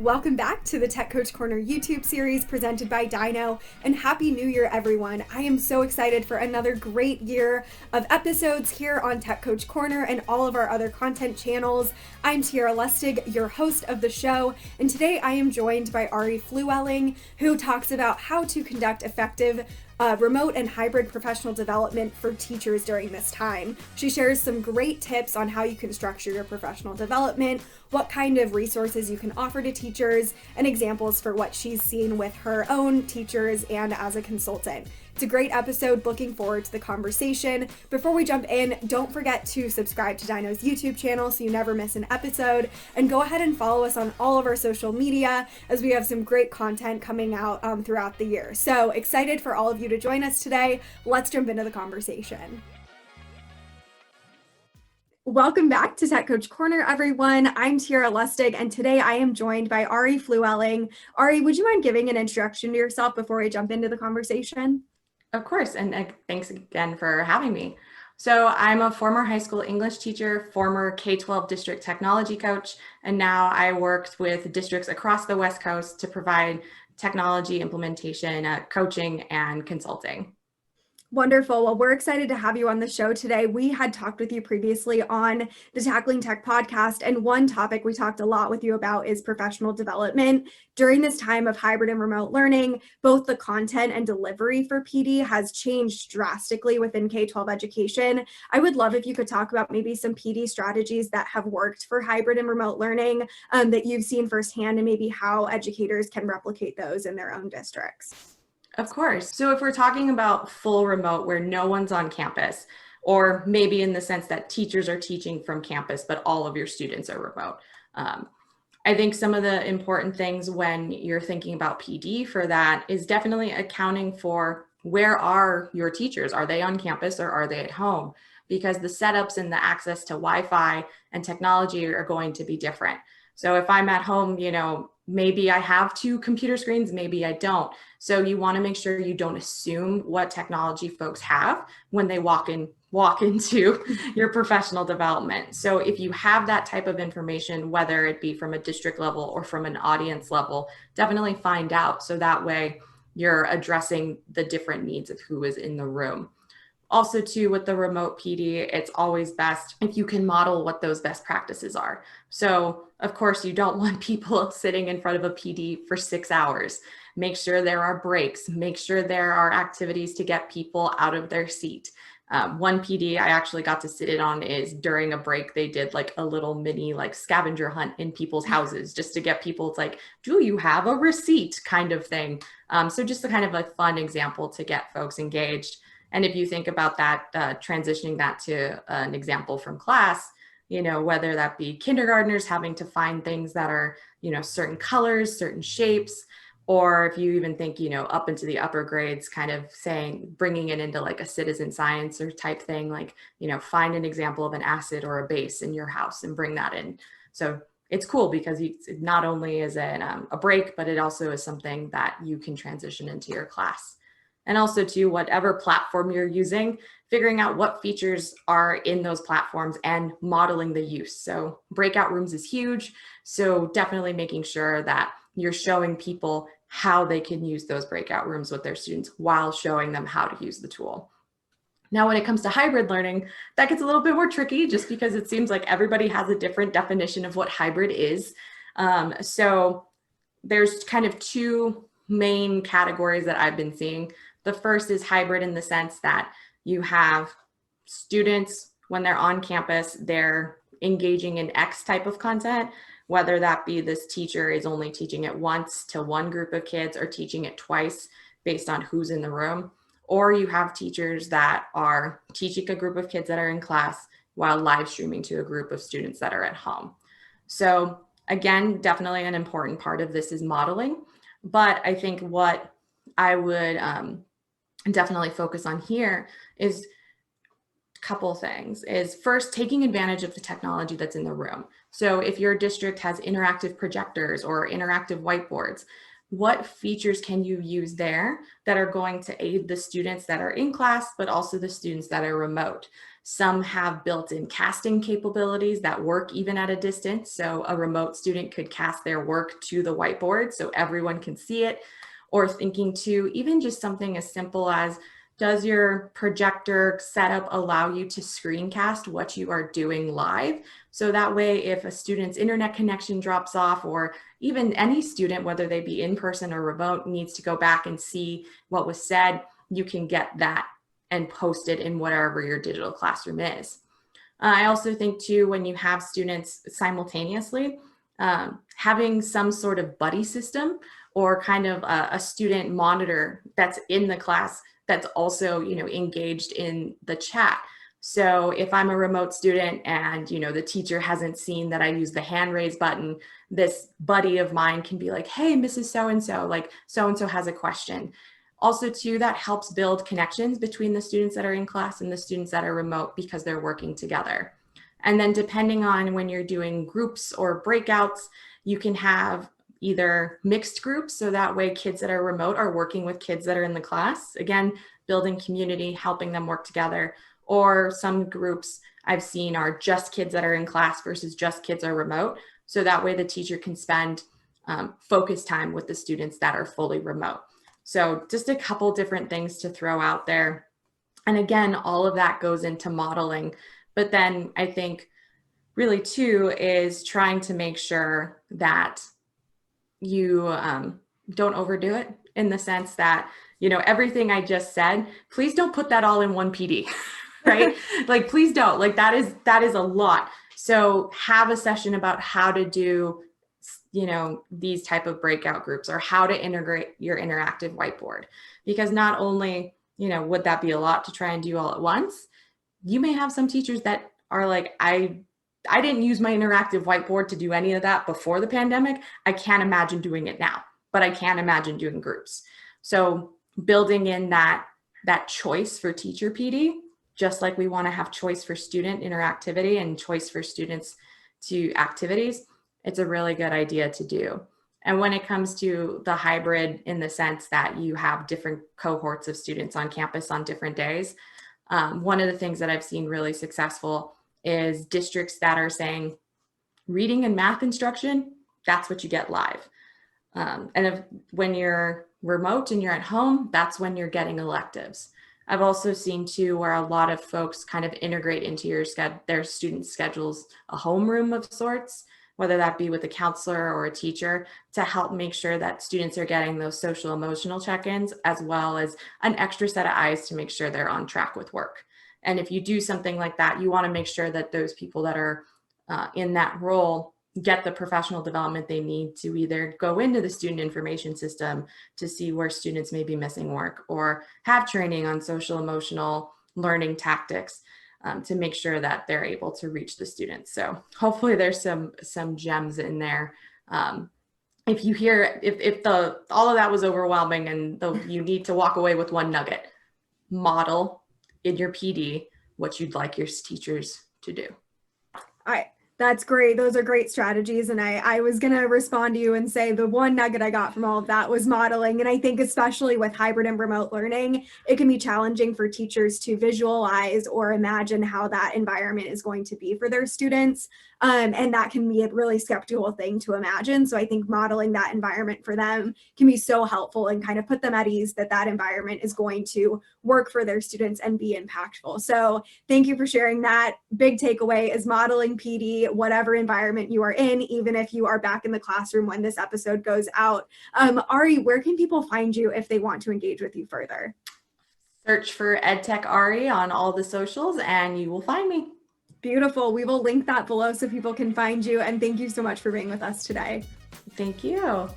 Welcome back to the Tech Coach Corner YouTube series presented by Dyknow, and Happy New Year, everyone. I am so excited for another great year of episodes here on Tech Coach Corner and all of our other content channels. I'm Tiara Lustig, your host of the show, and today I am joined by Ari Flewelling, who talks about how to conduct effective remote and hybrid professional development for teachers during this time. She shares some great tips on how you can structure your professional development, what kind of resources you can offer to teachers, and examples for what she's seen with her own teachers and as a consultant. It's a great episode. Looking forward to the conversation. Before we jump in, don't forget to subscribe to Dyknow's YouTube channel so you never miss an episode, and go ahead and follow us on all of our social media as we have some great content coming out throughout the year. So excited for all of you to join us today. Let's jump into the conversation. Welcome back to Tech Coach Corner, everyone. I'm Tiara Lustig, and today I am joined by Ari Flewelling. Ari, would you mind giving an introduction to yourself before we jump into the conversation? Of course, and thanks again for having me. So I'm a former high school English teacher, former K-12 district technology coach, and now I work with districts across the West Coast to provide technology implementation, coaching, and consulting. Wonderful. Well, we're excited to have you on the show today. We had talked with you previously on the Tackling Tech podcast, and one topic we talked a lot with you about is professional development. During this time of hybrid and remote learning, both the content and delivery for PD has changed drastically within K-12 education. I would love if you could talk about maybe some PD strategies that have worked for hybrid and remote learning that you've seen firsthand, and maybe how educators can replicate those in their own districts. Of course. So if we're talking about full remote where no one's on campus, or maybe in the sense that teachers are teaching from campus, but all of your students are remote. I think some of the important things when you're thinking about PD for that is definitely accounting for where are your teachers? Are they on campus or are they at home? Because the setups and the access to Wi-Fi and technology are going to be different. So if I'm at home, maybe I have two computer screens, maybe I don't. So you want to make sure you don't assume what technology folks have when they walk into your professional development. So if you have that type of information, whether it be from a district level or from an audience level, definitely find out. So that way you're addressing the different needs of who is in the room. Also, too, with the remote PD, it's always best if you can model what those best practices are. So, of course, you don't want people sitting in front of a PD for 6 hours. Make sure there are breaks. Make sure there are activities to get people out of their seat. One PD I actually got to sit in on is during a break, they did like a little mini scavenger hunt in people's houses just to get people, it's like, do you have a receipt kind of thing. So just a kind of a fun example to get folks engaged. And if you think about that, transitioning that to an example from class, whether that be kindergartners having to find things that are, certain colors, certain shapes, or if you even think, up into the upper grades, kind of bringing it into like a citizen science or type thing, find an example of an acid or a base in your house and bring that in. So it's cool because it not only is it a break, but it also is something that you can transition into your class. And also to whatever platform you're using, figuring out what features are in those platforms and modeling the use. So breakout rooms is huge. So definitely making sure that you're showing people how they can use those breakout rooms with their students while showing them how to use the tool. Now, when it comes to hybrid learning, that gets a little bit more tricky just because it seems like everybody has a different definition of what hybrid is. So there's kind of two main categories that I've been seeing. The first is hybrid in the sense that you have students, when they're on campus, they're engaging in X type of content, whether that be this teacher is only teaching it once to one group of kids or teaching it twice based on who's in the room. Or you have teachers that are teaching a group of kids that are in class while live streaming to a group of students that are at home. So again, definitely an important part of this is modeling. But I think what I would definitely focus on here is a couple things. Is first, taking advantage of the technology that's in the room. So if your district has interactive projectors or interactive whiteboards, what features can you use there that are going to aid the students that are in class, but also the students that are remote? Some have built-in casting capabilities that work even at a distance. So a remote student could cast their work to the whiteboard so everyone can see it. Or thinking to even just something as simple as, does your projector setup allow you to screencast what you are doing live? So that way, if a student's internet connection drops off, or even any student, whether they be in person or remote, needs to go back and see what was said, you can get that and post it in whatever your digital classroom is. I also think too, when you have students simultaneously, having some sort of buddy system or kind of a student monitor that's in the class that's also, engaged in the chat. So if I'm a remote student and, the teacher hasn't seen that I use the hand raise button, this buddy of mine can be like, hey, Mrs. So-and-so, like so-and-so has a question. Also too, that helps build connections between the students that are in class and the students that are remote because they're working together. And then depending on when you're doing groups or breakouts, you can have either mixed groups, so that way kids that are remote are working with kids that are in the class. Again, building community, helping them work together. Or some groups I've seen are just kids that are in class versus just kids are remote. So that way the teacher can spend focus time with the students that are fully remote. So just a couple different things to throw out there. And again, all of that goes into modeling. But then I think really too is trying to make sure that you don't overdo it, in the sense that, everything I just said, please don't put that all in one PD, right? Like, please don't. Like, that is a lot. So have a session about how to do, these type of breakout groups, or how to integrate your interactive whiteboard. Because not only, would that be a lot to try and do all at once, you may have some teachers that are like, I didn't use my interactive whiteboard to do any of that before the pandemic. I can't imagine doing it now, but I can imagine doing groups. So building in that choice for teacher PD, just like we want to have choice for student interactivity and choice for students to activities, it's a really good idea to do. And when it comes to the hybrid, in the sense that you have different cohorts of students on campus on different days, one of the things that I've seen really successful is districts that are saying reading and math instruction, that's what you get live. And when you're remote and you're at home, that's when you're getting electives. I've also seen too, where a lot of folks kind of integrate into their student schedules a homeroom of sorts, whether that be with a counselor or a teacher, to help make sure that students are getting those social emotional check-ins, as well as an extra set of eyes to make sure they're on track with work. And if you do something like that, you want to make sure that those people that are in that role get the professional development they need to either go into the student information system to see where students may be missing work, or have training on social emotional learning tactics to make sure that they're able to reach the students. So hopefully there's some gems in there. If you hear, if all of that was overwhelming and you need to walk away with one nugget, model in your PD what you'd like your teachers to do. All right. That's great. Those are great strategies. And I was going to respond to you and say the one nugget I got from all of that was modeling. And I think especially with hybrid and remote learning, it can be challenging for teachers to visualize or imagine how that environment is going to be for their students. And that can be a really skeptical thing to imagine. So I think modeling that environment for them can be so helpful and kind of put them at ease that that environment is going to work for their students and be impactful. So thank you for sharing that. Big takeaway is modeling PD, whatever environment you are in, even if you are back in the classroom when this episode goes out. Ari, where can people find you if they want to engage with you further? Search for EdTech Ari on all the socials and you will find me. Beautiful. We will link that below so people can find you. And thank you so much for being with us today. Thank you.